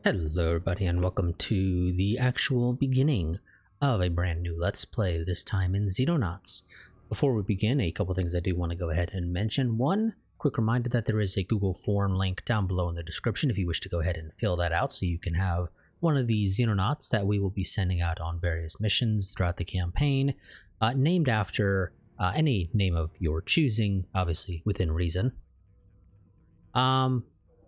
Hello everybody and welcome to the actual beginning of a brand new Let's Play, this time in Xenonauts. Before we begin, a couple things I do want to go ahead and mention. One, quick reminder that there is a Google form link down below in the description if you wish to go ahead and fill that out so you can have one of the Xenonauts that we will be sending out on various missions throughout the campaign, named after any name of your choosing, obviously within reason.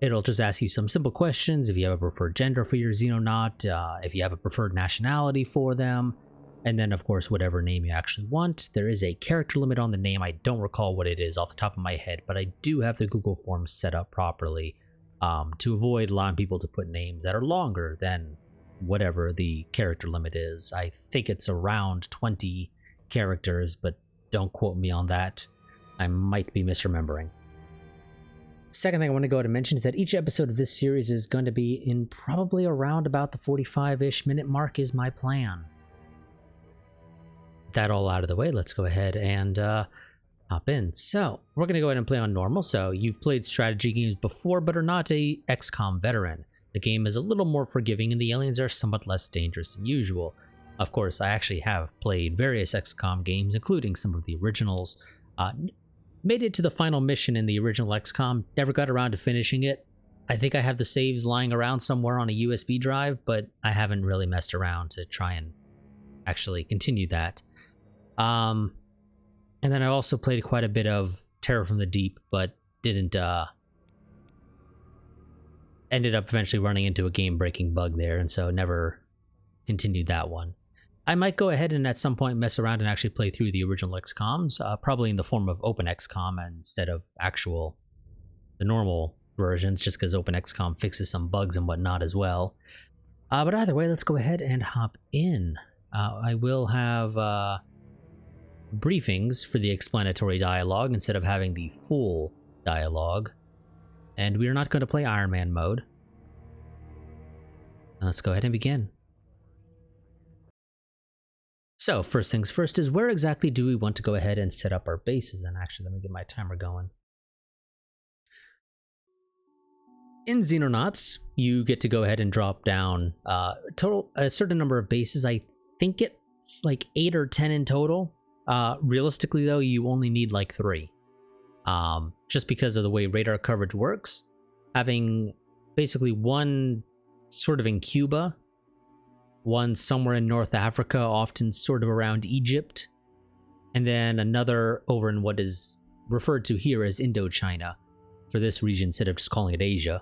It'll just ask you some simple questions if you have a preferred gender for your Xenonaut, if you have a preferred nationality for them, and then of course whatever name you actually want. There is a character limit on the name. I don't recall what it is off the top of my head, but I do have the Google Forms set up properly to avoid allowing people to put names that are longer than whatever the character limit is. I think it's around 20 characters, but don't quote me on that. I might be misremembering. Second thing I want to go ahead and mention is that each episode of this series is going to be in probably around about the 45-ish minute mark is my plan. That all out of the way, let's go ahead and hop in. So we're going to go ahead and play on normal. So you've played strategy games before but are not a XCOM veteran. The game is a little more forgiving and the aliens are somewhat less dangerous than usual. Of course, I actually have played various XCOM games, including some of the originals. Made it to the final mission in the original XCOM, never got around to finishing it. I think I have the saves lying around somewhere on a USB drive, but I haven't really messed around to try and actually continue that. And then I also played quite a bit of Terror from the Deep, but didn't, ended up eventually running into a game-breaking bug there, and so never continued that one. I might go ahead and at some point mess around and actually play through the original XCOMs, probably in the form of Open XCOM instead of the normal versions, just because Open XCOM fixes some bugs and whatnot as well. But either way, let's go ahead and hop in. I will have briefings for the explanatory dialogue instead of having the full dialogue. And we are not going to play Iron Man mode. Let's go ahead and begin. So first things first is where exactly do we want to go ahead and set up our bases? And actually, let me get my timer going. In Xenonauts, you get to go ahead and drop down a certain number of bases. I think it's like 8 or 10 in total. Realistically though, you only need like 3. Just because of the way radar coverage works. Having basically one sort of in Cuba, one somewhere in North Africa, often sort of around Egypt, and then another over in what is referred to here as Indochina for this region instead of just calling it Asia.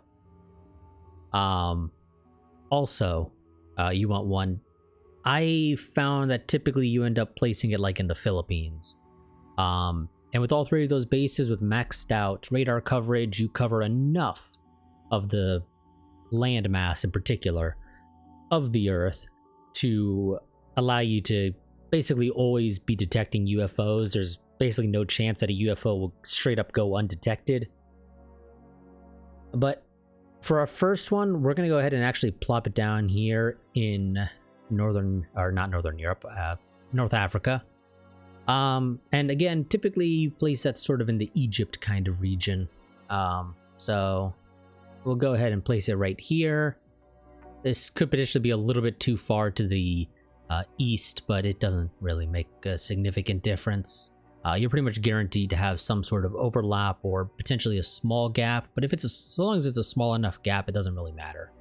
Also, you want one. I found that typically you end up placing it like in the Philippines. And with all 3 of those bases with maxed out radar coverage, you cover enough of the landmass in particular of the Earth to allow you to basically always be detecting UFOs. There's basically no chance that a UFO will straight up go undetected. But for our first one, we're going to go ahead and actually plop it down here in North Africa. And again, typically you place that sort of in the Egypt kind of region. So we'll go ahead and place it right here. This could potentially be a little bit too far to the east, but it doesn't really make a significant difference. You're pretty much guaranteed to have some sort of overlap or potentially a small gap, but if so long as it's a small enough gap, it doesn't really matter.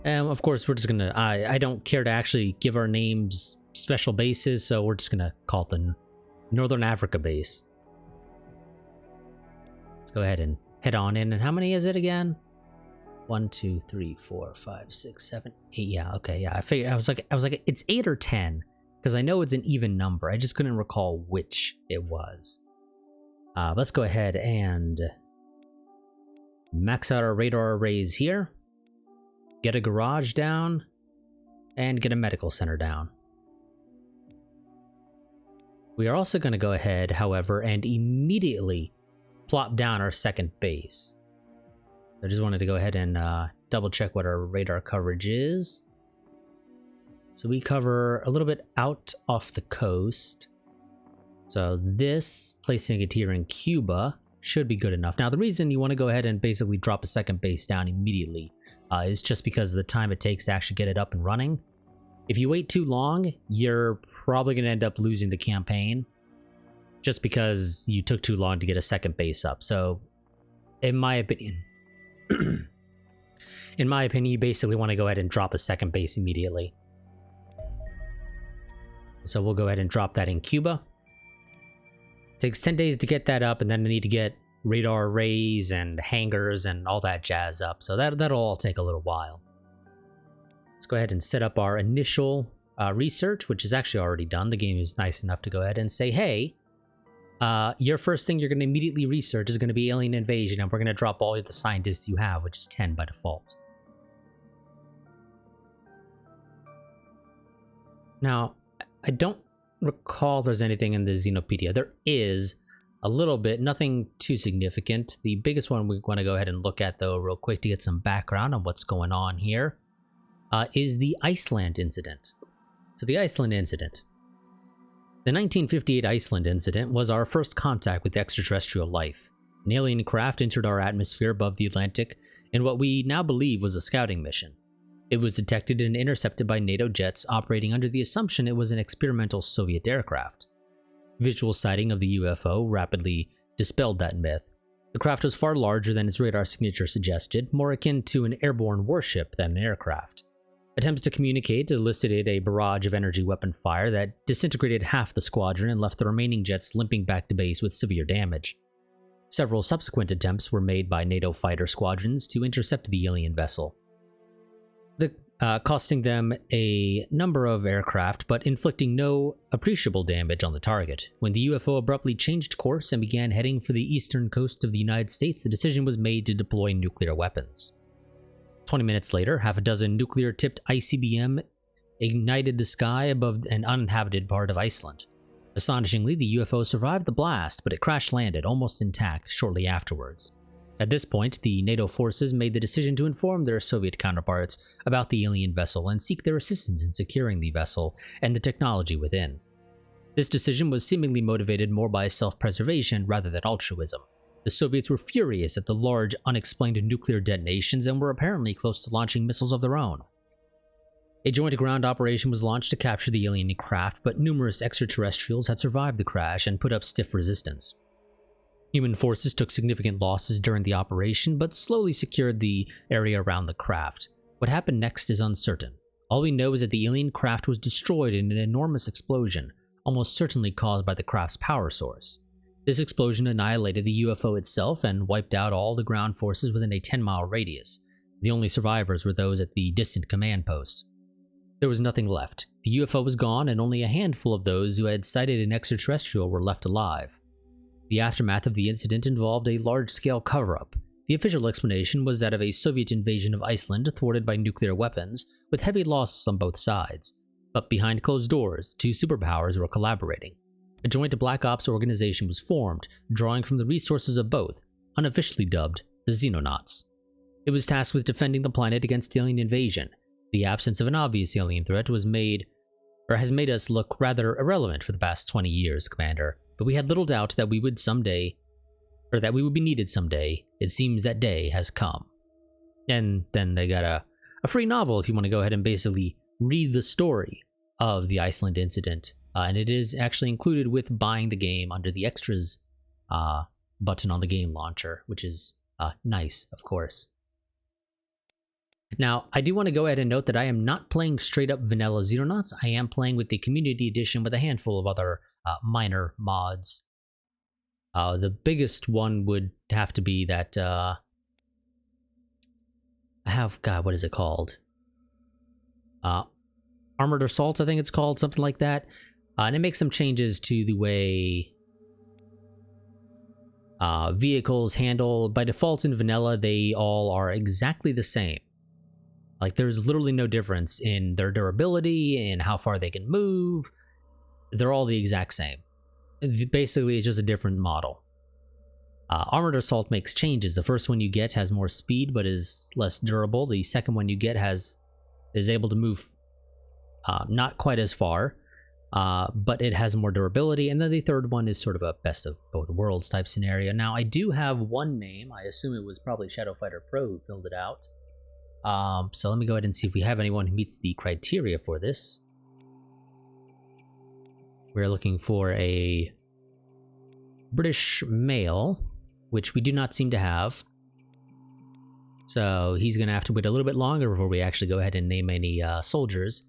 And of course, we're just gonna, I don't care to actually give our names special bases, so we're just gonna call it the Northern Africa base. Let's go ahead and head on in. And how many is it again? 1, 2, 3, 4, 5, 6, 7, 8. Yeah, okay, yeah. I figured I was like, it's 8 or 10, because I know it's an even number. I just couldn't recall which it was. Let's go ahead and max out our radar arrays here. Get a garage down, and get a medical center down. We are also going to go ahead, however, and immediately plop down our second base. I just wanted to go ahead and double check what our radar coverage is. So we cover a little bit out off the coast. So this, placing it here in Cuba, should be good enough. Now, the reason you want to go ahead and basically drop a second base down immediately is just because of the time it takes to actually get it up and running. If you wait too long, you're probably going to end up losing the campaign just because you took too long to get a second base up. So, in my opinion, you basically want to go ahead and drop a second base immediately. So we'll go ahead and drop that in Cuba. Takes 10 days to get that up, and then I need to get radar arrays and hangars and all that jazz up. So that'll all take a little while. Let's go ahead and set up our initial research, which is actually already done. The game is nice enough to go ahead and say, hey, your first thing you're going to immediately research is going to be alien invasion, and we're going to drop all of the scientists you have, which is 10 by default. Now, I don't recall there's anything in the Xenopedia. There is a little bit, nothing too significant. The biggest one we want to go ahead and look at, though, real quick to get some background on what's going on here, is the Iceland Incident. So the Iceland Incident. The 1958 Iceland Incident was our first contact with extraterrestrial life. An alien craft entered our atmosphere above the Atlantic in what we now believe was a scouting mission. It was detected and intercepted by NATO jets operating under the assumption it was an experimental Soviet aircraft. Visual sighting of the UFO rapidly dispelled that myth. The craft was far larger than its radar signature suggested, more akin to an airborne warship than an aircraft. Attempts to communicate elicited a barrage of energy weapon fire that disintegrated half the squadron and left the remaining jets limping back to base with severe damage. Several subsequent attempts were made by NATO fighter squadrons to intercept the alien vessel, costing them a number of aircraft, but inflicting no appreciable damage on the target. When the UFO abruptly changed course and began heading for the eastern coast of the United States, the decision was made to deploy nuclear weapons. 20 minutes later, half a dozen nuclear-tipped ICBM ignited the sky above an uninhabited part of Iceland. Astonishingly, the UFO survived the blast, but it crash-landed almost intact shortly afterwards. At this point, the NATO forces made the decision to inform their Soviet counterparts about the alien vessel and seek their assistance in securing the vessel and the technology within. This decision was seemingly motivated more by self-preservation rather than altruism. The Soviets were furious at the large, unexplained nuclear detonations and were apparently close to launching missiles of their own. A joint ground operation was launched to capture the alien craft, but numerous extraterrestrials had survived the crash and put up stiff resistance. Human forces took significant losses during the operation, but slowly secured the area around the craft. What happened next is uncertain. All we know is that the alien craft was destroyed in an enormous explosion, almost certainly caused by the craft's power source. This explosion annihilated the UFO itself and wiped out all the ground forces within a 10-mile radius. The only survivors were those at the distant command post. There was nothing left. The UFO was gone, and only a handful of those who had sighted an extraterrestrial were left alive. The aftermath of the incident involved a large-scale cover-up. The official explanation was that of a Soviet invasion of Iceland thwarted by nuclear weapons, with heavy losses on both sides. But behind closed doors, two superpowers were collaborating. A joint Black Ops organization was formed, drawing from the resources of both, unofficially dubbed the Xenonauts. It was tasked with defending the planet against alien invasion. The absence of an obvious alien threat has made us look rather irrelevant for the past 20 years, Commander. But we had little doubt that we would be needed someday. It seems that day has come. And then they got a free novel if you want to go ahead and basically read the story of the Iceland Incident. And it is actually included with buying the game under the extras button on the game launcher, which is nice, of course. Now, I do want to go ahead and note that I am not playing straight up vanilla Xenonauts. I am playing with the community edition with a handful of other minor mods. The biggest one would have to be that what is it called? Armored Assault, I think it's called, something like that. And it makes some changes to the way vehicles handle. By default in vanilla, they all are exactly the same. Like, there's literally no difference in their durability and how far they can move. They're all the exact same. Basically, it's just a different model. Armored Assault makes changes. The first one you get has more speed, but is less durable. The second one you get is able to move not quite as far. but it has more durability. And then the third one is sort of a best of both worlds type scenario. Now, I do have one name. I assume it was probably Shadow Fighter Pro who filled it out. So let me go ahead and see if we have anyone who meets the criteria for this. We're looking for a British male, which we do not seem to have. So he's going to have to wait a little bit longer before we actually go ahead and name any soldiers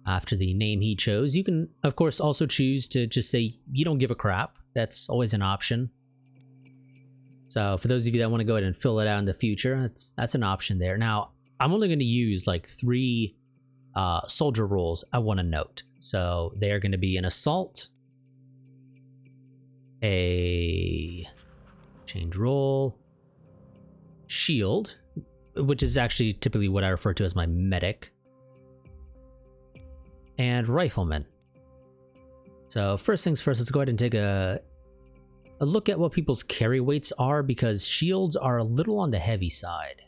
after the name he chose. You can, of course, also choose to just say you don't give a crap. That's always an option. So for those of you that want to go ahead and fill it out in the future, that's an option there. Now, I'm only going to use like 3 soldier roles I want to note. So they are going to be an assault, a change role, shield, which is actually typically what I refer to as my medic, and rifleman. So first things first, let's go ahead and take a look at what people's carry weights are, because shields are a little on the heavy side.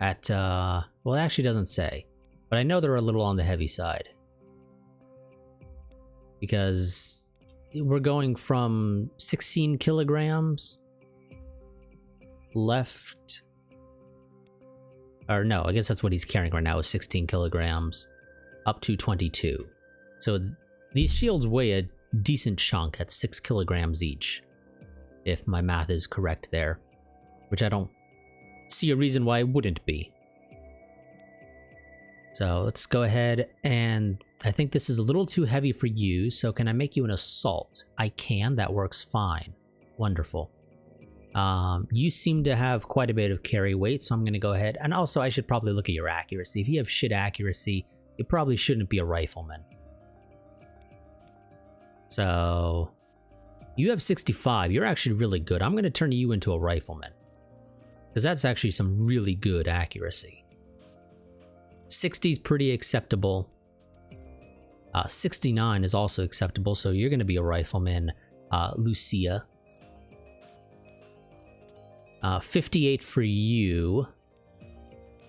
At, well, it actually doesn't say, but I know they're a little on the heavy side. Because we're going from 16 kilograms left, or no, I guess that's what he's carrying right now is 16 kilograms up to 22. So these shields weigh a decent chunk at 6 kilograms each, if my math is correct there, which I don't see a reason why it wouldn't be. So let's go ahead, and I think this is a little too heavy for you, so can I make you an assault? I can, that works fine. Wonderful. You seem to have quite a bit of carry weight, so I'm going to go ahead, and also I should probably look at your accuracy. If you have shit accuracy, you probably shouldn't be a rifleman. So you have 65, you're actually really good. I'm going to turn you into a rifleman, because that's actually some really good accuracy. 60 is pretty acceptable. 69 is also acceptable, so you're going to be a rifleman, Lucia. 58 for you.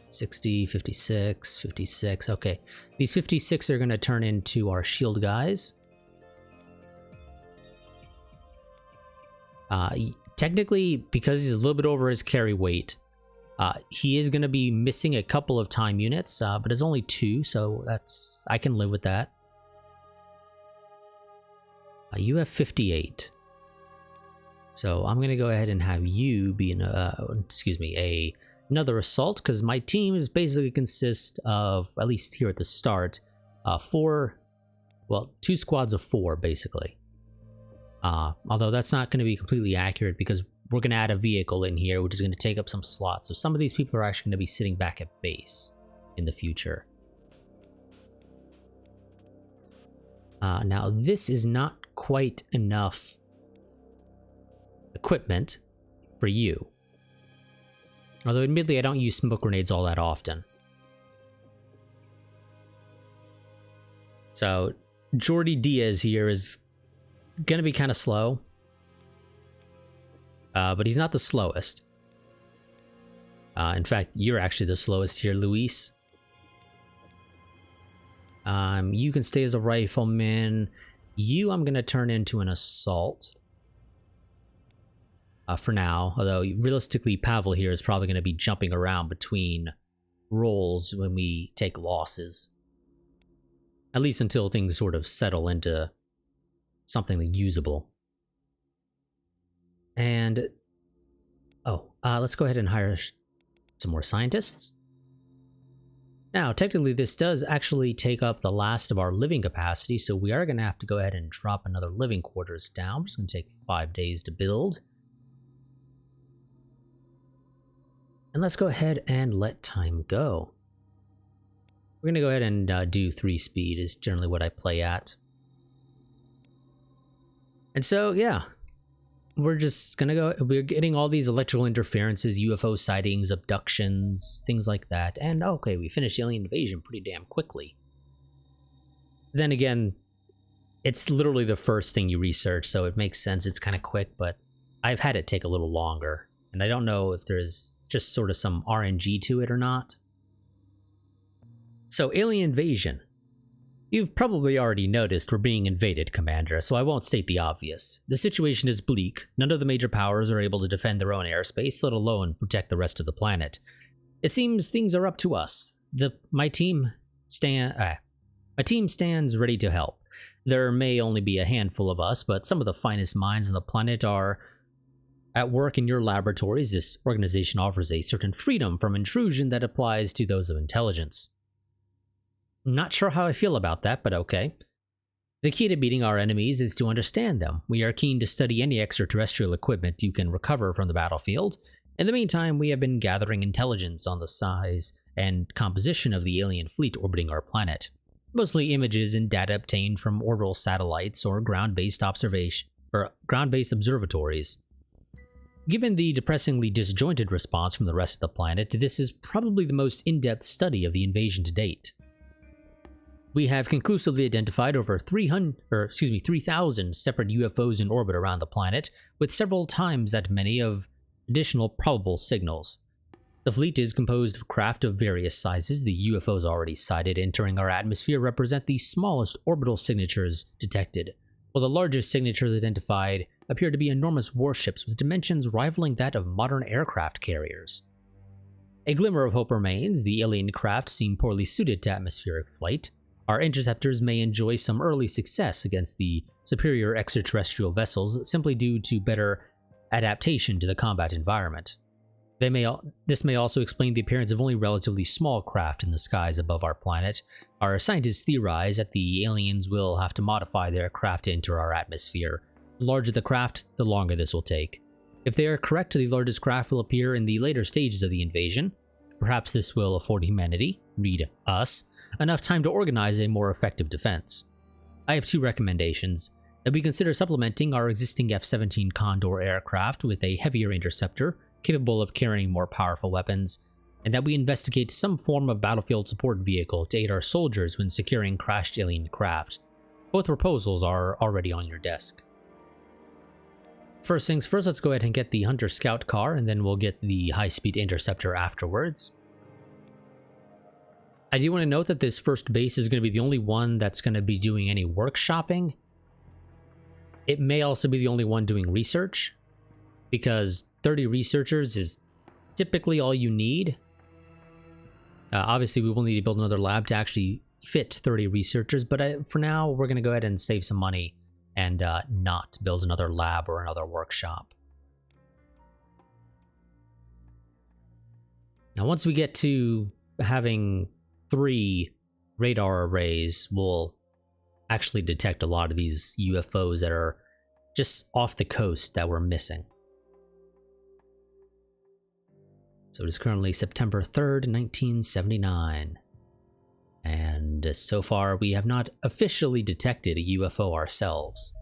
60, 56, 56. Okay, these 56 are going to turn into our shield guys. Technically, because he's a little bit over his carry weight, he is going to be missing a couple of time units, but it's only 2, so I can live with that. You have 58. So I'm going to go ahead and have you be another assault, because my team is basically consists of, at least here at the start, 2 squads of 4 basically. Although that's not going to be completely accurate, because we're going to add a vehicle in here, which is going to take up some slots. So some of these people are actually going to be sitting back at base in the future. Now, this is not quite enough equipment for you. Although, admittedly, I don't use smoke grenades all that often. So, Jordi Diaz here is going to be kind of slow. But he's not the slowest. In fact, you're actually the slowest here, Luis. You can stay as a rifleman. You, I'm going to turn into an assault. For now, although realistically, Pavel here is probably going to be jumping around between roles when we take losses. At least until things sort of settle into something usable. And, let's go ahead and hire some more scientists. Now, technically, this does actually take up the last of our living capacity, so we are going to have to go ahead and drop another living quarters down. It's going to take 5 days to build. And let's go ahead and let time go. We're going to go ahead and do 3 speed is generally what I play at. And so, yeah. We're just gonna go, we're getting all these electrical interferences, UFO sightings, abductions, things like that. And okay, we finished alien invasion pretty damn quickly. Then again, it's literally the first thing you research, so it makes sense, it's kind of quick, but I've had it take a little longer. And I don't know if there's just sort of some RNG to it or not. So, alien invasion. You've probably already noticed we're being invaded, Commander, so I won't state the obvious. The situation is bleak. None of the major powers are able to defend their own airspace, let alone protect the rest of the planet. It seems things are up to us. My team stands ready to help. There may only be a handful of us, but some of the finest minds on the planet are at work in your laboratories. This organization offers a certain freedom from intrusion that applies to those of intelligence. Not sure how I feel about that, but okay. The key to beating our enemies is to understand them. We are keen to study any extraterrestrial equipment you can recover from the battlefield. In the meantime, we have been gathering intelligence on the size and composition of the alien fleet orbiting our planet. Mostly images and data obtained from orbital satellites or ground-based observatories. Given the depressingly disjointed response from the rest of the planet, this is probably the most in-depth study of the invasion to date. We have conclusively identified over 3,000 separate UFOs in orbit around the planet, with several times that many of additional probable signals. The fleet is composed of craft of various sizes. The UFOs already sighted entering our atmosphere represent the smallest orbital signatures detected, while the largest signatures identified appear to be enormous warships with dimensions rivaling that of modern aircraft carriers. A glimmer of hope remains. The alien craft seem poorly suited to atmospheric flight. Our interceptors may enjoy some early success against the superior extraterrestrial vessels simply due to better adaptation to the combat environment. This may also explain the appearance of only relatively small craft in the skies above our planet. Our scientists theorize that the aliens will have to modify their craft to enter our atmosphere. The larger the craft, the longer this will take. If they are correct, the largest craft will appear in the later stages of the invasion. Perhaps this will afford humanity, read us, enough time to organize a more effective defense. I have two recommendations: that we consider supplementing our existing F-17 Condor aircraft with a heavier interceptor capable of carrying more powerful weapons, and that we investigate some form of battlefield support vehicle to aid our soldiers when securing crashed alien craft. Both proposals are already on your desk. First things first, let's go ahead and get the Hunter Scout car, and then we'll get the high-speed interceptor afterwards. I do want to note that this first base is going to be the only one that's going to be doing any workshopping. It may also be the only one doing research, because 30 researchers is typically all you need. Obviously, we will need to build another lab to actually fit 30 researchers, but for now, we're going to go ahead and save some money and not build another lab or another workshop. Now, once we get to having 3 radar arrays, we'll actually detect a lot of these UFOs that are just off the coast that we're missing. So it is currently September 3rd, 1979. And so far, we have not officially detected a UFO ourselves.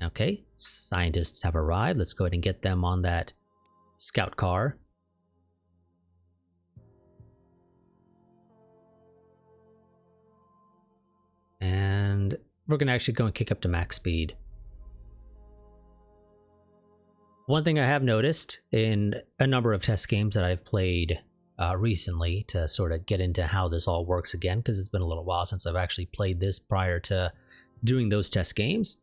Okay, scientists have arrived. Let's go ahead and get them on that scout car. And we're going to actually go and kick up to max speed. One thing I have noticed in a number of test games that I've played recently to sort of get into how this all works again, because it's been a little while since I've actually played this prior to doing those test games,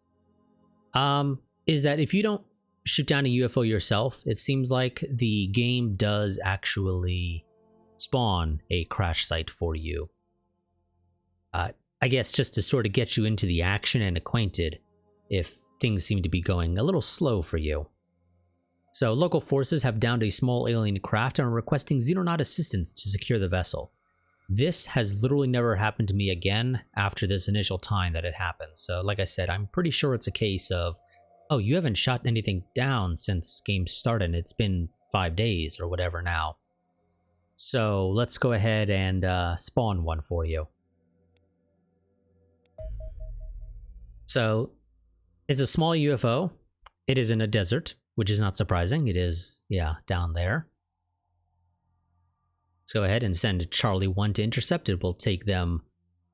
is that if you don't shoot down a UFO yourself, it seems like the game does actually spawn a crash site for you. I guess just to sort of get you into the action and acquainted if things seem to be going a little slow for you. So local forces have downed a small alien craft and are requesting Xenonaut assistance to secure the vessel. This has literally never happened to me again after this initial time that it happened. So like I said, I'm pretty sure it's a case of, oh, you haven't shot anything down since game started. It's been 5 days or whatever now. So let's go ahead and spawn one for you. So it's a small UFO. It is in a desert, which is not surprising. It is, yeah, down there. Let's go ahead and send Charlie 1 to intercept it. We'll take them,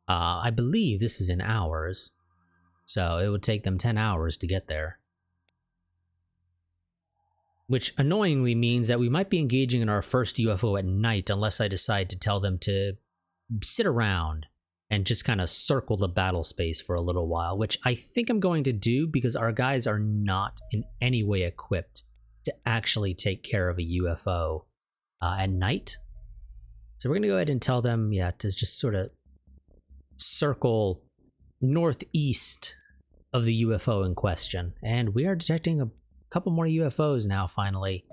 I believe this is in hours. So it would take them 10 hours to get there. Which annoyingly means that we might be engaging in our first UFO at night unless I decide to tell them to sit around and just kind of circle the battle space for a little while, which I think I'm going to do because our guys are not in any way equipped to actually take care of a UFO at night. So we're going to go ahead and tell them, yeah, to just sort of circle northeast of the UFO in question. And we are detecting a couple more UFOs now, finally.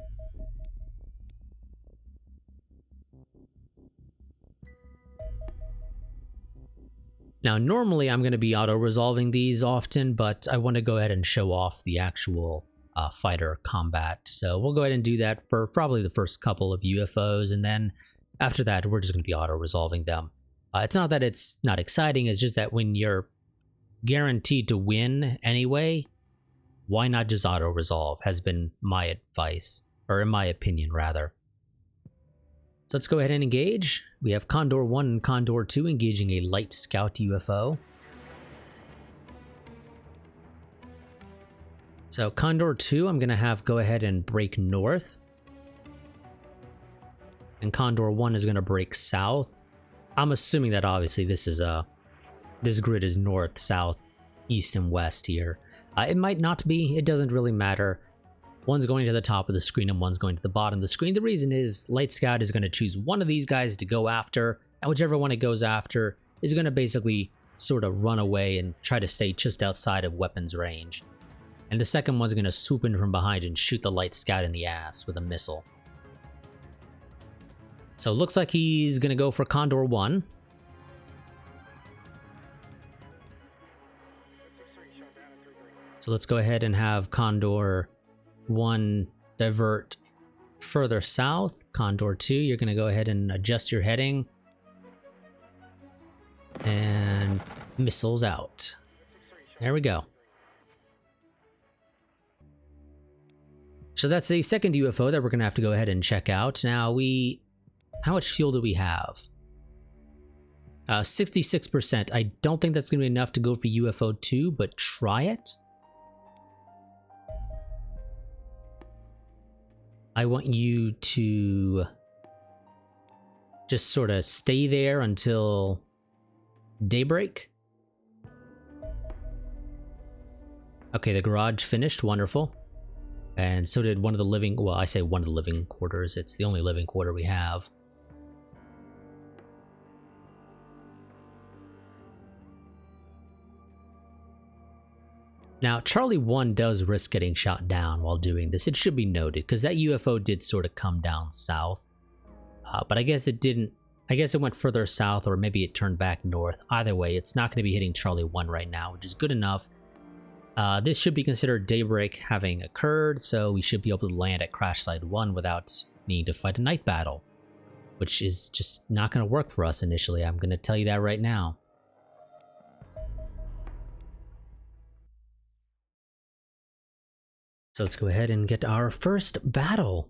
Now, normally I'm going to be auto-resolving these often, but I want to go ahead and show off the actual fighter combat. So we'll go ahead and do that for probably the first couple of UFOs, and then after that, we're just going to be auto-resolving them. It's not that it's not exciting, it's just that when you're guaranteed to win anyway, why not just auto-resolve, has been my advice, or in my opinion, rather. So let's go ahead and engage. We have Condor 1 and Condor 2 engaging a light scout UFO. So Condor 2, I'm going to have go ahead and break north. And Condor 1 is going to break south. I'm assuming that obviously this is this grid is north, south, east, and west here. It might not be, it doesn't really matter. One's going to the top of the screen and one's going to the bottom of the screen. The reason is Light Scout is going to choose one of these guys to go after, and whichever one it goes after is going to basically sort of run away and try to stay just outside of weapons range. And the second one's going to swoop in from behind and shoot the Light Scout in the ass with a missile. So it looks like he's going to go for Condor 1. So let's go ahead and have Condor 1 divert further south. Condor 2, you're going to go ahead and adjust your heading. And missiles out. There we go. So that's the second UFO that we're going to have to go ahead and check out. Now how much fuel do we have? 66%. I don't think that's going to be enough to go for UFO 2, but try it. I want you to just sort of stay there until daybreak. Okay, the garage finished. Wonderful. And so did one of the living... Well, I say one of the living quarters. It's the only living quarter we have. Now, Charlie 1 does risk getting shot down while doing this. It should be noted, because that UFO did sort of come down south. But I guess it didn't... I guess it went further south, or maybe it turned back north. Either way, it's not going to be hitting Charlie 1 right now, which is good enough. This should be considered daybreak having occurred, so we should be able to land at Crash Site 1 without needing to fight a night battle. Which is just not going to work for us initially. I'm going to tell you that right now. So let's go ahead and get our first battle.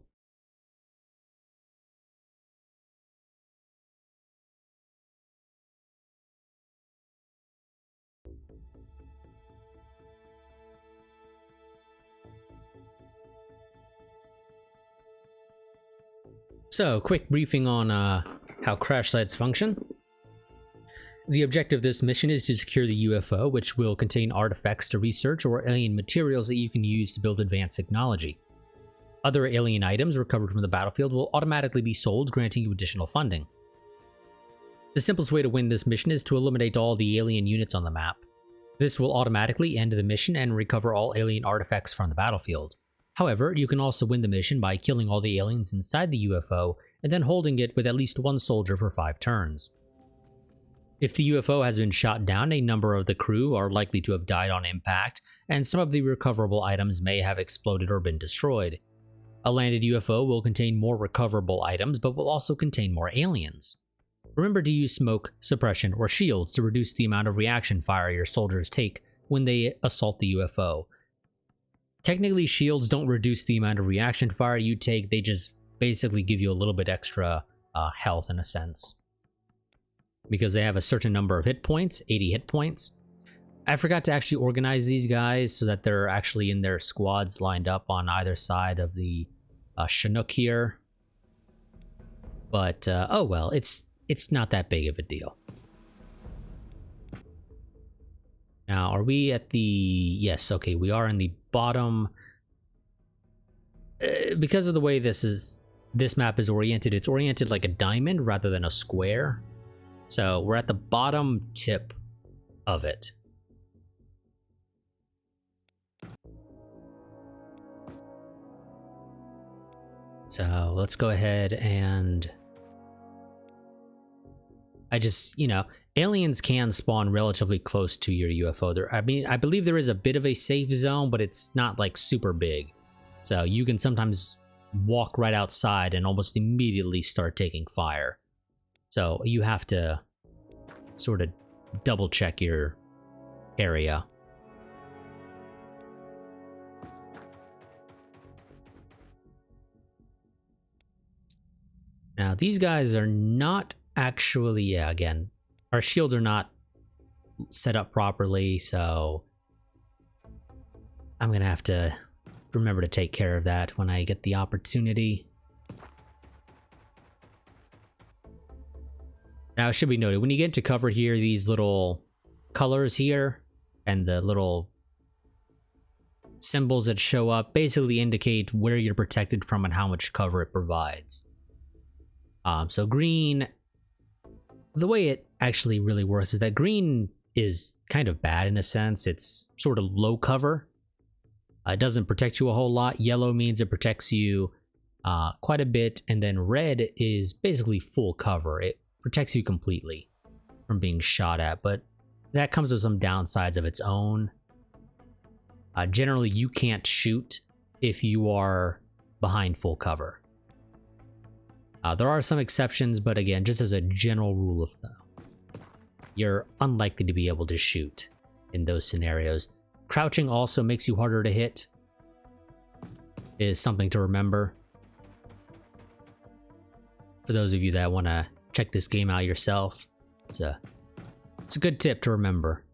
So, quick briefing on how crash sites function. The objective of this mission is to secure the UFO, which will contain artifacts to research or alien materials that you can use to build advanced technology. Other alien items recovered from the battlefield will automatically be sold, granting you additional funding. The simplest way to win this mission is to eliminate all the alien units on the map. This will automatically end the mission and recover all alien artifacts from the battlefield. However, you can also win the mission by killing all the aliens inside the UFO and then holding it with at least one soldier for 5 turns. If the UFO has been shot down, a number of the crew are likely to have died on impact, and some of the recoverable items may have exploded or been destroyed. A landed UFO will contain more recoverable items, but will also contain more aliens. Remember to use smoke, suppression, or shields to reduce the amount of reaction fire your soldiers take when they assault the UFO. Technically, shields don't reduce the amount of reaction fire you take, they just basically give you a little bit extra health in a sense. Because they have a certain number of hit points, 80 hit points. I forgot to actually organize these guys so that they're actually in their squads lined up on either side of the Chinook here. But, oh well, it's not that big of a deal. Now, are we at the... Yes, okay, we are in the bottom. Because of the way this map is oriented, it's oriented like a diamond rather than a square. So we're at the bottom tip of it. So let's go ahead and... aliens can spawn relatively close to your UFO. I believe there is a bit of a safe zone, but it's not like super big. So you can sometimes walk right outside and almost immediately start taking fire. So you have to sort of double check your area. Now these guys are not actually, yeah, again, our shields are not set up properly, so I'm gonna have to remember to take care of that when I get the opportunity. Now it should be noted, when you get into cover here, these little colors here and the little symbols that show up basically indicate where you're protected from and how much cover it provides. So green, the way it actually really works is that green is kind of bad in a sense. It's sort of low cover. It doesn't protect you a whole lot. Yellow means it protects you quite a bit. And then red is basically full cover. It protects you completely from being shot at, but that comes with some downsides of its own. Generally, you can't shoot if you are behind full cover. There are some exceptions, but again, just as a general rule of thumb, you're unlikely to be able to shoot in those scenarios. Crouching also makes you harder to hit, is something to remember. For those of you that want to check this game out yourself, it's a good tip to remember.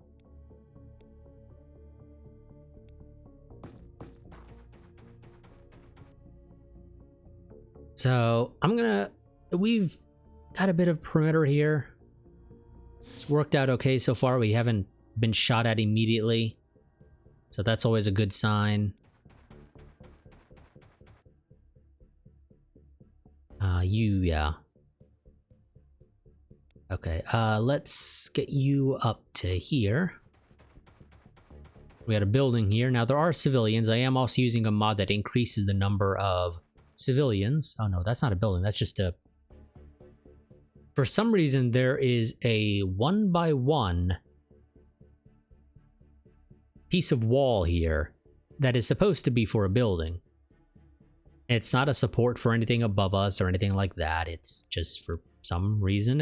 So we've got a bit of perimeter here. It's worked out okay so far. We haven't been shot at immediately, so that's always a good sign. Yeah. Okay, let's get you up to here. We got a building here. Now there are civilians. I am also using a mod that increases the number of civilians. Oh no, that's not a building. That's just a... For some reason, there is a 1x1 piece of wall here that is supposed to be for a building. It's not a support for anything above us or anything like that. It's just for some reason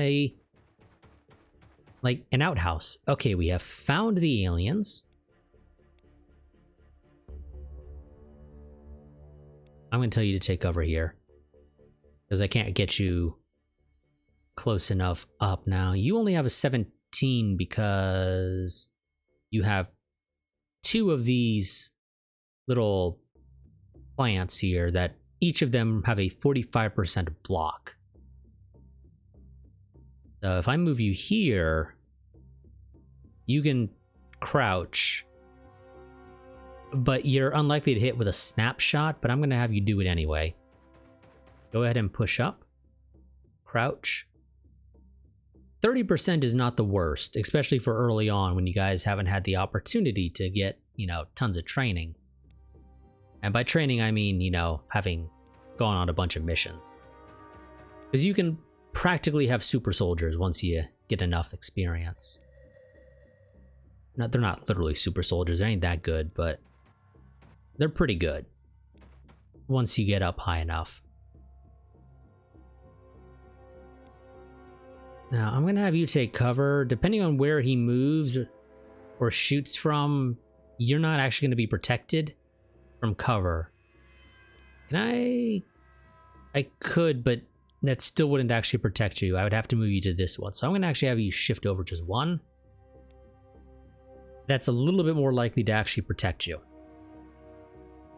like an outhouse. Okay, we have found the aliens. I'm going to tell you to take cover here, because I can't get you close enough up now. You only have a 17 because you have two of these little plants here that each of them have a 45% block. So if I move you here, you can crouch, but you're unlikely to hit with a snapshot, but I'm going to have you do it anyway. Go ahead and push up. Crouch. 30% is not the worst, especially for early on when you guys haven't had the opportunity to get, tons of training. And by training, I mean, having gone on a bunch of missions. Because you can practically have super soldiers once you get enough experience. They're not literally super soldiers, they ain't that good, but they're pretty good once you get up high enough. Now, I'm going to have you take cover. Depending on where he moves or shoots from, you're not actually going to be protected from cover. I could, but that still wouldn't actually protect you. I would have to move you to this one. So I'm going to actually have you shift over just one. That's a little bit more likely to actually protect you,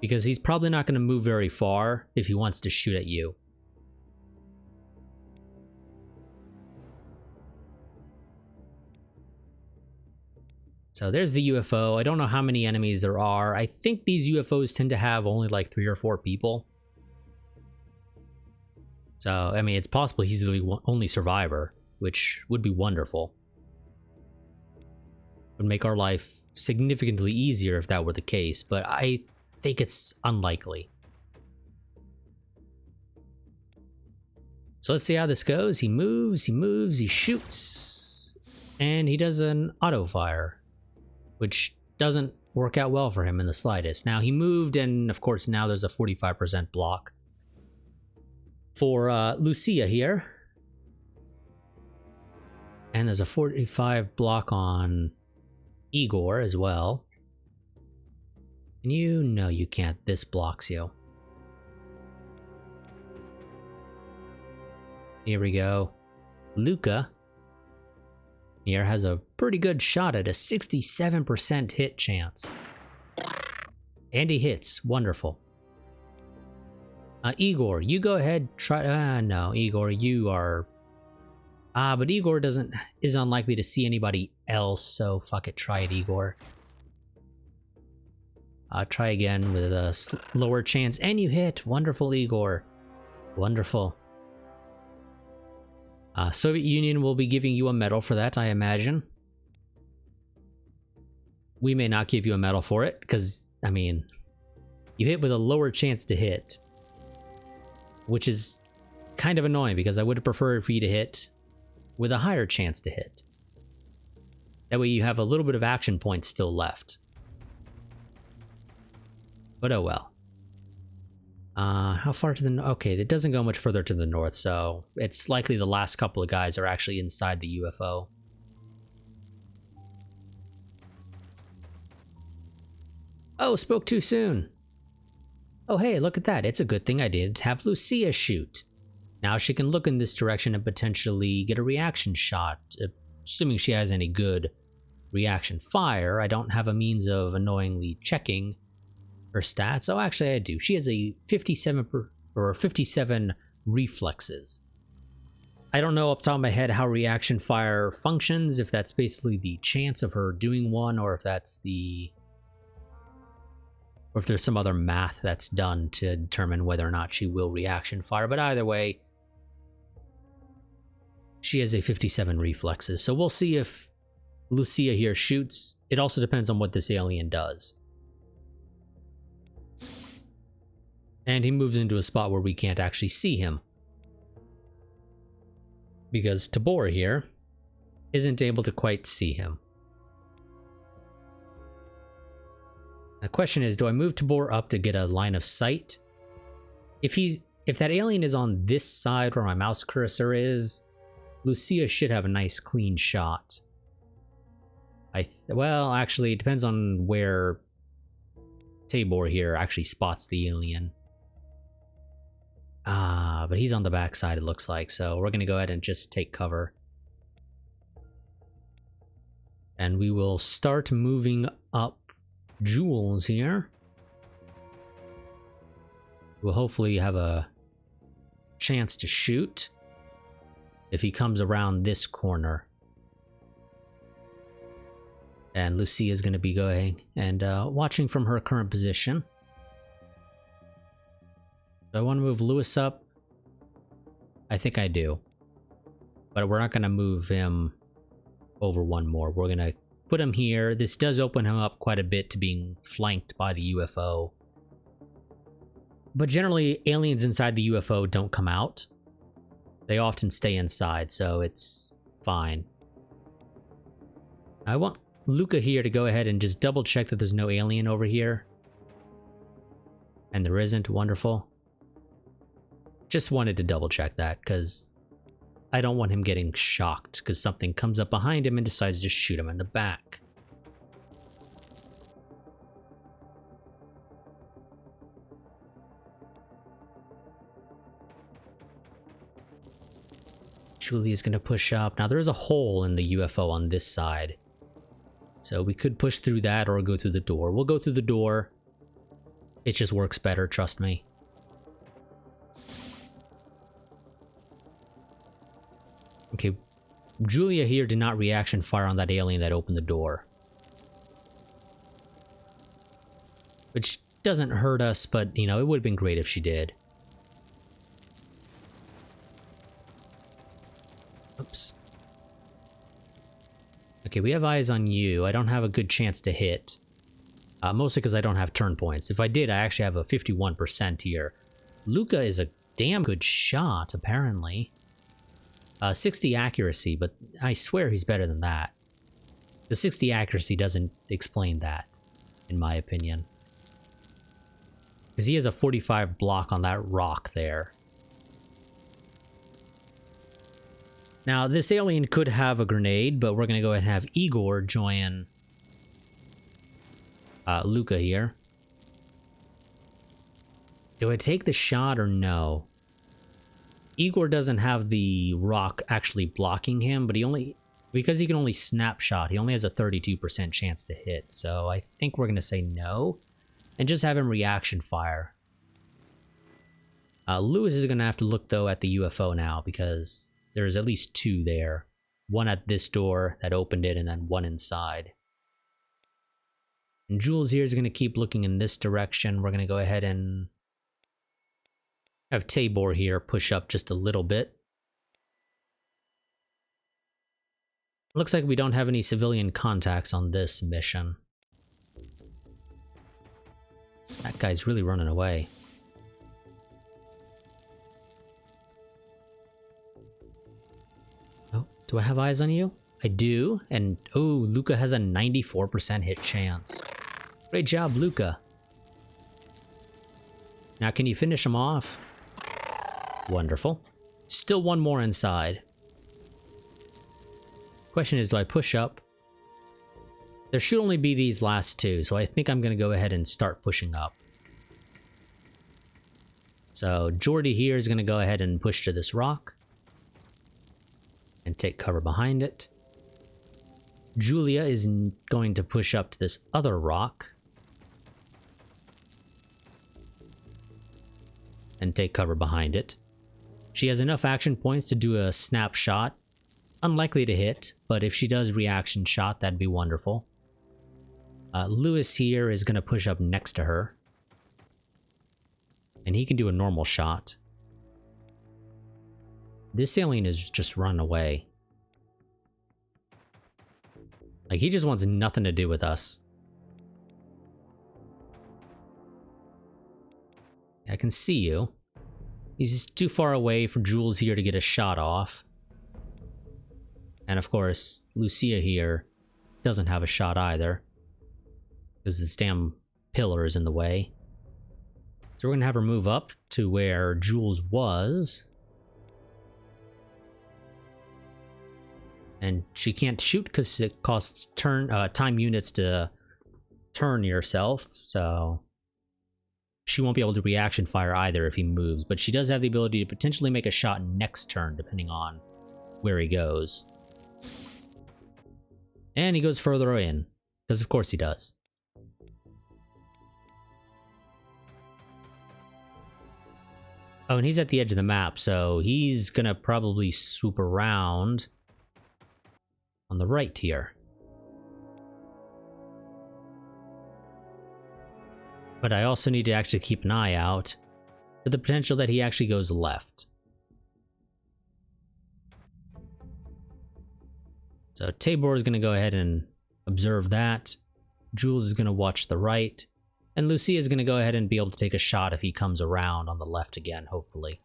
because he's probably not going to move very far if he wants to shoot at you. So there's the UFO. I don't know how many enemies there are. I think these UFOs tend to have only like 3 or 4 people. So, I mean, it's possible he's the only survivor, which would be wonderful. Would make our life significantly easier if that were the case, but I think it's unlikely. So let's see how this goes. He moves, he shoots, and he does an auto fire, which doesn't work out well for him in the slightest. Now he moved, and of course now there's a 45% block for Lucia here. And there's a 45 block on Igor as well. And you know you can't. This blocks you. Here we go. Luca here has a pretty good shot at a 67% hit chance. And he hits. Wonderful. Igor, you go ahead, try, no, Igor, you are, but Igor is unlikely to see anybody else, so fuck it, try it, Igor. Try again with a lower chance, and you hit. Wonderful, Igor. Wonderful. Soviet Union will be giving you a medal for that, I imagine. We may not give you a medal for it, because, I mean, you hit with a lower chance to hit. Which is kind of annoying, because I would have preferred for you to hit with a higher chance to hit. That way you have a little bit of action points still left. But oh well. How far to the... Okay, it doesn't go much further to the north, so it's likely the last couple of guys are actually inside the UFO. Oh, spoke too soon. Oh hey, look at that. It's a good thing I did have Lucia shoot. Now she can look in this direction and potentially get a reaction shot, assuming she has any good reaction fire. I don't have a means of annoyingly checking her stats. Oh, actually I do. She has a 57 reflexes. I don't know off the top of my head how reaction fire functions, if that's basically the chance of her doing one, or if that's the... or if there's some other math that's done to determine whether or not she will reaction fire. But either way, she has a 57 reflexes. So we'll see if Lucia here shoots. It also depends on what this alien does. And he moves into a spot where we can't actually see him, because Tabor here isn't able to quite see him. The question is, do I move Tabor up to get a line of sight? If that alien is on this side where my mouse cursor is, Lucia should have a nice clean shot. Well, actually, it depends on where Tabor here actually spots the alien. But he's on the back side, it looks like, so we're gonna go ahead and just take cover. And we will start moving up Jules here. We'll hopefully have a chance to shoot if he comes around this corner. And Lucia is going to be going and watching from her current position. Do I want to move Lewis up? I think I do. But we're not going to move him over one more. We're going to put him here. This does open him up quite a bit to being flanked by the UFO. But generally, aliens inside the UFO don't come out. They often stay inside, so it's fine. I want Luca here to go ahead and just double check that there's no alien over here. And there isn't. Wonderful. Just wanted to double check that, because I don't want him getting shocked because something comes up behind him and decides to shoot him in the back. Julia's going to push up. Now, there's a hole in the UFO on this side. So we could push through that or go through the door. We'll go through the door. It just works better, trust me. Okay, Julia here did not reaction fire on that alien that opened the door. which doesn't hurt us, but, you know, it would have been great if she did. Oops. Okay, we have eyes on you. I don't have a good chance to hit. Mostly because I don't have turn points. If I did, I actually have a 51% here. Luca is a damn good shot, apparently. 60 accuracy, but I swear he's better than that. The 60 accuracy doesn't explain that, in my opinion. Because he has a 45 block on that rock there. Now, this alien could have a grenade, but we're going to go ahead and have Igor join Luca here. Do I take the shot or no? Igor doesn't have the rock actually blocking him, but because he can only snapshot, he only has a 32% chance to hit. So I think we're going to say no and just have him reaction fire. Lewis is going to have to look, though, at the UFO now because there's at least two there. One at this door that opened it and then one inside. And Jules here is going to keep looking in this direction. We're going to go ahead and have Tabor here push up just a little bit. Looks like we don't have any civilian contacts on this mission. That guy's really running away. Oh, do I have eyes on you? I do, and oh, Luca has a 94% hit chance. Great job, Luca. Now, can you finish him off? Wonderful. Still one more inside. Question is, do I push up? There should only be these last two, so I think I'm going to go ahead and start pushing up. So, Jordy here is going to go ahead and push to this rock. And take cover behind it. Julia is going to push up to this other rock. And take cover behind it. She has enough action points to do a snapshot. Unlikely to hit, but if she does reaction shot, that'd be wonderful. Lewis here is going to push up next to her. And he can do a normal shot. This alien is just running away. Like, he just wants nothing to do with us. I can see you. He's too far away for Jules here to get a shot off. And of course, Lucia here doesn't have a shot either. Because this damn pillar is in the way. So we're going to have her move up to where Jules was. And she can't shoot because it costs time units to turn yourself. So she won't be able to reaction fire either if he moves. But she does have the ability to potentially make a shot next turn, depending on where he goes. And he goes further in. Because of course he does. Oh, and he's at the edge of the map, so he's gonna probably swoop around on the right here. But I also need to actually keep an eye out for the potential that he actually goes left. So Tabor is going to go ahead and observe that. Jules is going to watch the right. And Lucia is going to go ahead and be able to take a shot if he comes around on the left again, hopefully.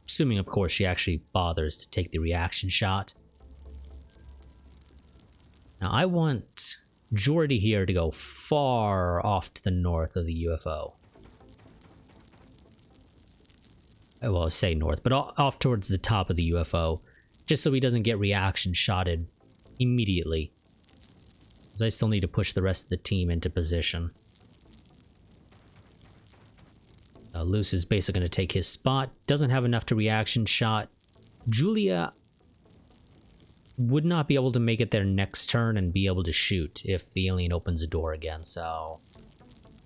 Assuming, of course, she actually bothers to take the reaction shot. Now, I want Jordy here to go far off to the north of the UFO. Well, say north, but off towards the top of the UFO. Just so he doesn't get reaction shotted immediately. Because I still need to push the rest of the team into position. Luce is basically going to take his spot. Doesn't have enough to reaction shot. Julia would not be able to make it their next turn and be able to shoot if the alien opens a door again. So,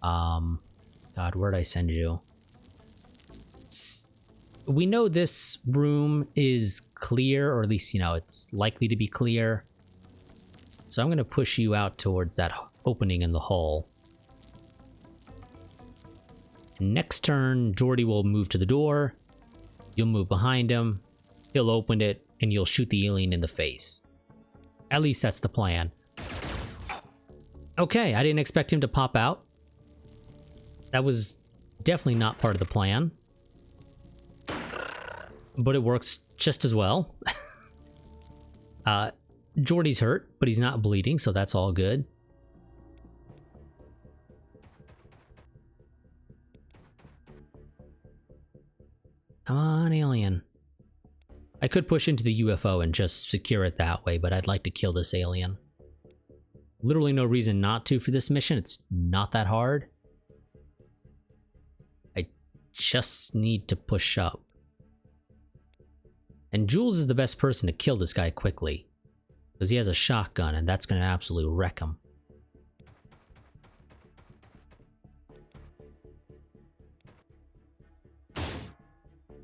God, where'd I send you? We know this room is clear, or at least, you know, it's likely to be clear. So I'm going to push you out towards that opening in the hull. Next turn, Jordy will move to the door. You'll move behind him. He'll open it, and you'll shoot the alien in the face. At least that's the plan. Okay, I didn't expect him to pop out. That was definitely not part of the plan. But it works just as well. Jordy's hurt, but he's not bleeding, so that's all good. Come on, alien. I could push into the UFO and just secure it that way, but I'd like to kill this alien. Literally no reason not to for this mission. It's not that hard. I just need to push up. And Jules is the best person to kill this guy quickly, because he has a shotgun, and that's going to absolutely wreck him.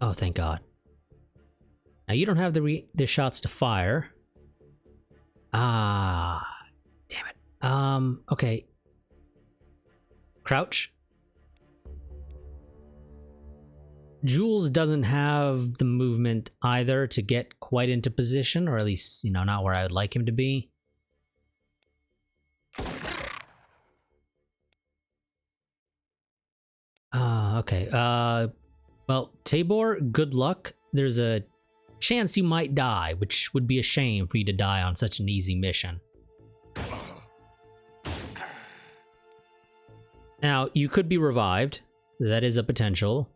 Oh, thank God. Now, you don't have the shots to fire. Ah, damn it. Okay. Crouch. Jules doesn't have the movement either to get quite into position, or at least, you know, not where I would like him to be. Okay. Well, Tabor, good luck. There's a chance you might die, which would be a shame for you to die on such an easy mission. Now, you could be revived. That is a potential.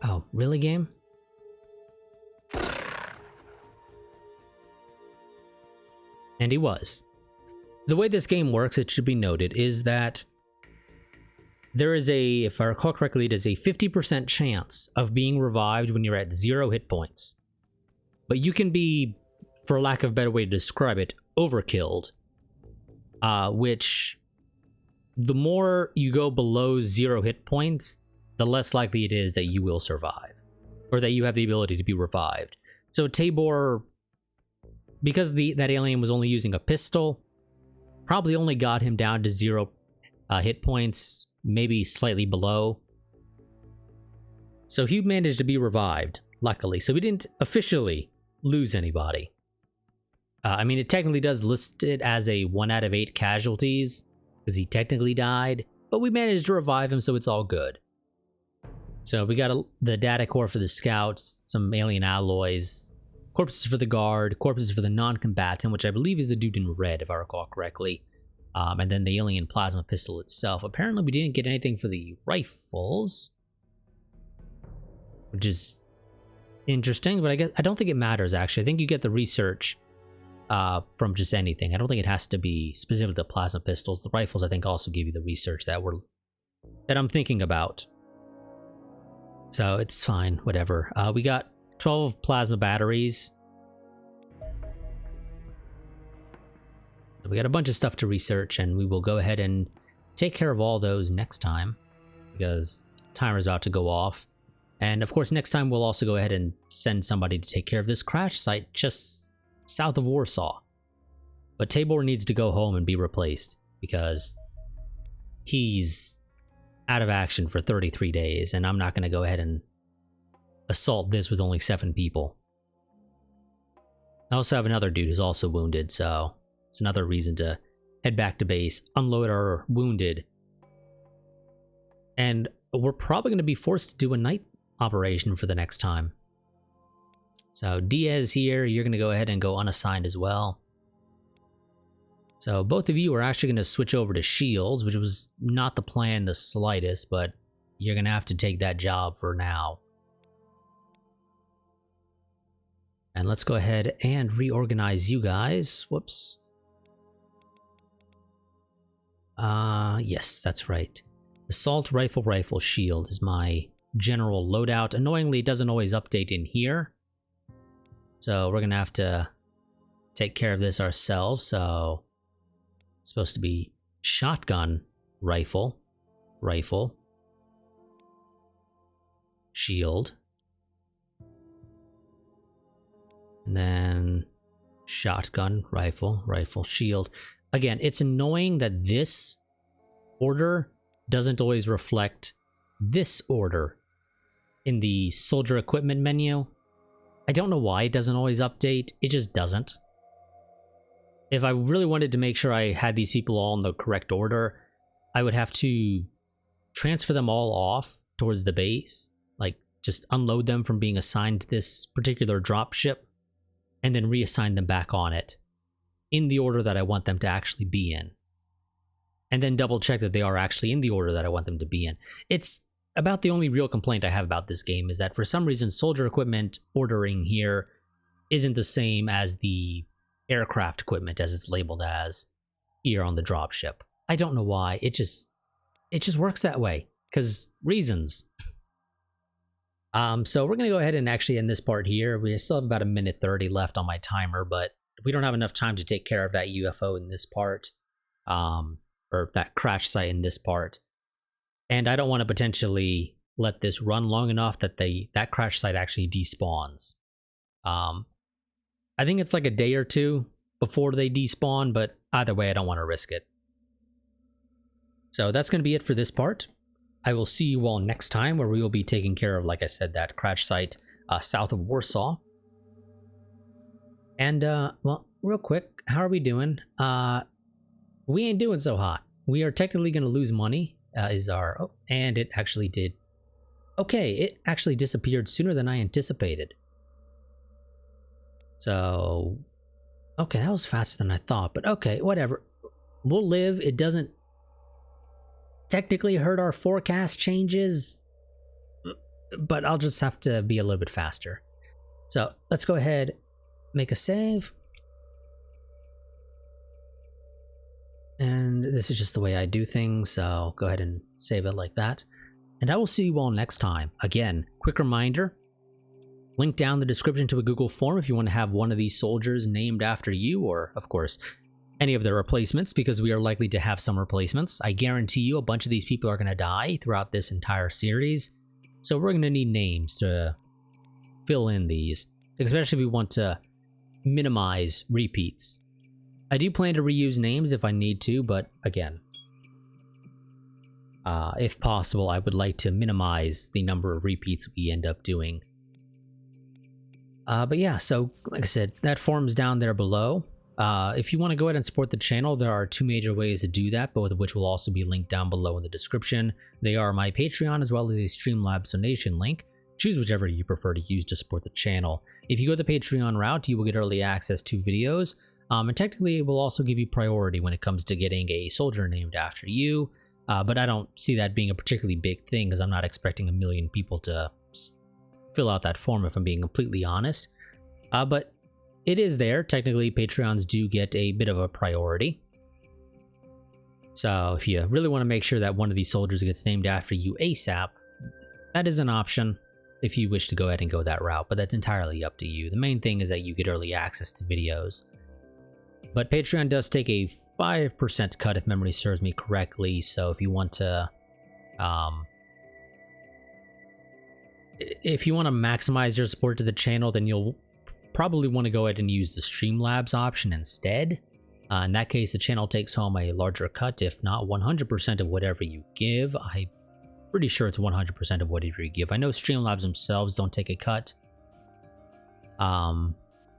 Oh, really, game? And he was. The way this game works, it should be noted, is that there is a, if I recall correctly, it is a 50% chance of being revived when you're at 0 hit points. But you can be, for lack of a better way to describe it, overkilled. Which, the more you go below 0 hit points, the less likely it is that you will survive, or that you have the ability to be revived. So Tabor, because that alien was only using a pistol, probably only got him down to 0 hit points, maybe slightly below. So he managed to be revived, luckily. So we didn't officially lose anybody. I mean, it technically does list it as a 1 out of 8 casualties, because he technically died, but we managed to revive him, so it's all good. So we got the data core for the scouts, some alien alloys, corpses for the guard, corpses for the non-combatant, which I believe is the dude in red, if I recall correctly. And then the alien plasma pistol itself. Apparently we didn't get anything for the rifles, which is interesting, but I don't think it matters, actually. I think you get the research from just anything. I don't think it has to be specific to plasma pistols. The rifles, I think, also give you the research that I'm thinking about. So it's fine, whatever. We got 12 plasma batteries. We got a bunch of stuff to research, and we will go ahead and take care of all those next time, because timer's about to go off. And of course, next time we'll also go ahead and send somebody to take care of this crash site just south of Warsaw. But Tabor needs to go home and be replaced, because he's out of action for 33 days, and I'm not going to go ahead and assault this with only 7 people. I also have another dude who's also wounded, so it's another reason to head back to base, unload our wounded. And we're probably going to be forced to do a night operation for the next time. So Diaz here, you're going to go ahead and go unassigned as well. So both of you are actually going to switch over to shields, which was not the plan the slightest, but you're going to have to take that job for now. And let's go ahead and reorganize you guys. Whoops. Yes, that's right. Assault rifle shield is my general loadout. Annoyingly, it doesn't always update in here. So we're going to have to take care of this ourselves. So it's supposed to be shotgun, rifle, shield, and then shotgun, rifle, shield. again, it's annoying that this order doesn't always reflect this order in the soldier equipment menu. I don't know why it doesn't always update. It just doesn't. If I really wanted to make sure I had these people all in the correct order, I would have to transfer them all off towards the base, like just unload them from being assigned to this particular drop ship, and then reassign them back on it in the order that I want them to actually be in. And then double check that they are actually in the order that I want them to be in. It's about the only real complaint I have about this game, is that for some reason soldier equipment ordering here isn't the same as the aircraft equipment as it's labeled as here on the dropship. I don't know why. It just works that way, because reasons. So we're gonna go ahead and actually end this part here. We still have about 1:30 left on my timer, but we don't have enough time to take care of that UFO in this part, or that crash site in this part. And I don't want to potentially let this run long enough that that crash site actually despawns. I think it's like a day or two before they despawn, but either way, I don't want to risk it. So that's going to be it for this part. I will see you all next time, where we will be taking care of, like I said, that crash site south of Warsaw. And, well, real quick, how are we doing? We ain't doing so hot. We are technically going to lose money, oh, and it actually did. Okay, it actually disappeared sooner than I anticipated. So, okay, that was faster than I thought, but okay, whatever. We'll live. It doesn't technically hurt our forecast changes, but I'll just have to be a little bit faster. So let's go ahead, make a save. And this is just the way I do things, so go ahead and save it like that. And I will see you all next time. Again, quick reminder, link down in the description to a Google form if you want to have one of these soldiers named after you, or of course, any of their replacements, because we are likely to have some replacements. I guarantee you a bunch of these people are going to die throughout this entire series, so we're going to need names to fill in these, especially if we want to minimize repeats. I do plan to reuse names if I need to, but again, if possible, I would like to minimize the number of repeats we end up doing. But yeah, so like I said, that form's down there below. If you want to go ahead and support the channel, there are two major ways to do that, both of which will also be linked down below in the description. They are my Patreon as well as a Streamlabs donation link. Choose whichever you prefer to use to support the channel. If you go the Patreon route, you will get early access to videos, and technically it will also give you priority when it comes to getting a soldier named after you, but I don't see that being a particularly big thing, because I'm not expecting 1 million people to fill out that form, if I'm being completely honest. But it is there. Technically, Patreons do get a bit of a priority. So if you really want to make sure that one of these soldiers gets named after you ASAP, that is an option if you wish to go ahead and go that route, but that's entirely up to you. The main thing is that you get early access to videos. But Patreon does take a 5% cut if memory serves me correctly, so if you want to maximize your support to the channel, then you'll probably want to go ahead and use the Streamlabs option instead. In that case, the channel takes home a larger cut, if not 100% of whatever you give. I'm pretty sure it's 100% of whatever you give. I know Streamlabs themselves don't take a cut.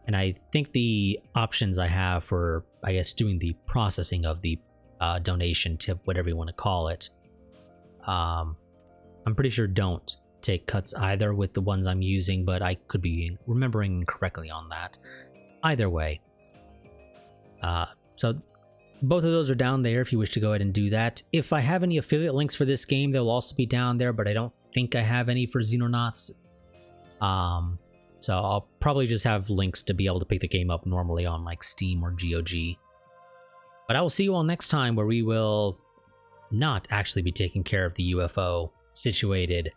And I think the options I have for, I guess, doing the processing of the donation tip, whatever you want to call it, I'm pretty sure don't take cuts either with the ones I'm using, but I could be remembering incorrectly on that. Either way, so both of those are down there if you wish to go ahead and do that. If I have any affiliate links for this game, they'll also be down there, but I don't think I have any for Xenonauts. So I'll probably just have links to be able to pick the game up normally on like Steam or GOG. But I will see you all next time, where we will not actually be taking care of the UFO situated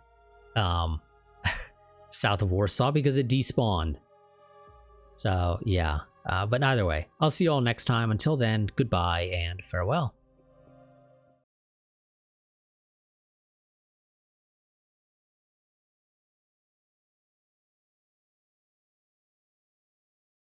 south of Warsaw, because it despawned. So yeah, but either way, I'll see you all next time. Until then, goodbye and farewell.